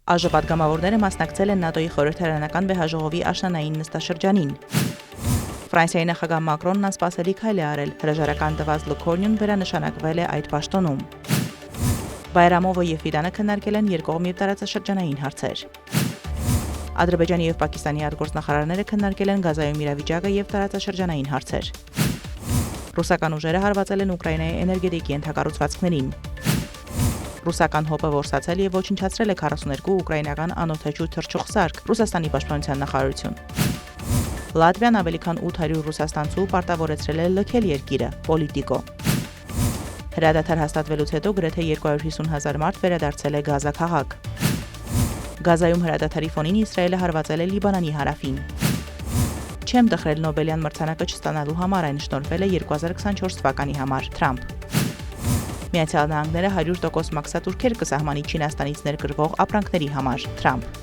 ԱԺ պատգամավորները մասնակցել են ՆԱՏՕ-ի խորհրդարանական վեհաժողովի աշնանային նստաշրջանին։ Ֆրանսիայի նախագահ Մակրոնն անսպասելի քայլ է արել, հրաժարական տված Լուքորնյուն վերանշանակվել է այդ պաշտոնում։ Բայրամովը եւ Ֆիդանը քննարկել են երկկողմ եւ տարածաշրջանային հարցեր։ Ադրբեջանի եւ Պակիստանի արտգործնախարարները քննարկել են Գազայում իրավիճակը եւ տարածաշրջանային հարցեր։ Ռուսական ուժերը հարվածել են Ուկրաինայի էներգետիկի ենթակառուցվածքներին։ Ռուսական հոպը որսացել եւ ոչնչացրել է 42 ուկրաինական անօդաչու թռչող սարք, Ռուսաստանի պաշտպանության նախարարություն։ Լատվիան ավելի քան 800 ռուսաստանցու պարտավորեցրել է լքել երկիրը, Պոլիտիկո։ Հրադադար հաստատվելուց հետո գրեթե 250,000 մարդ վերադարձել է Գազա քաղաք։ Գազայում հրադադարի ֆոնին Իսրայելը հարվածել է Լիբանանի հարավին։ Չեմ տխրել Նոբելյան մրցանակը չստանալու համար, այն շնորհվել է 2024 թվականի համար, Թրամփ։ Միացյալ Նահանգները 100% մաքսատուրքեր կսահմանի Չինաստանից ներկրվող ապրանքների համար, Թրամփ։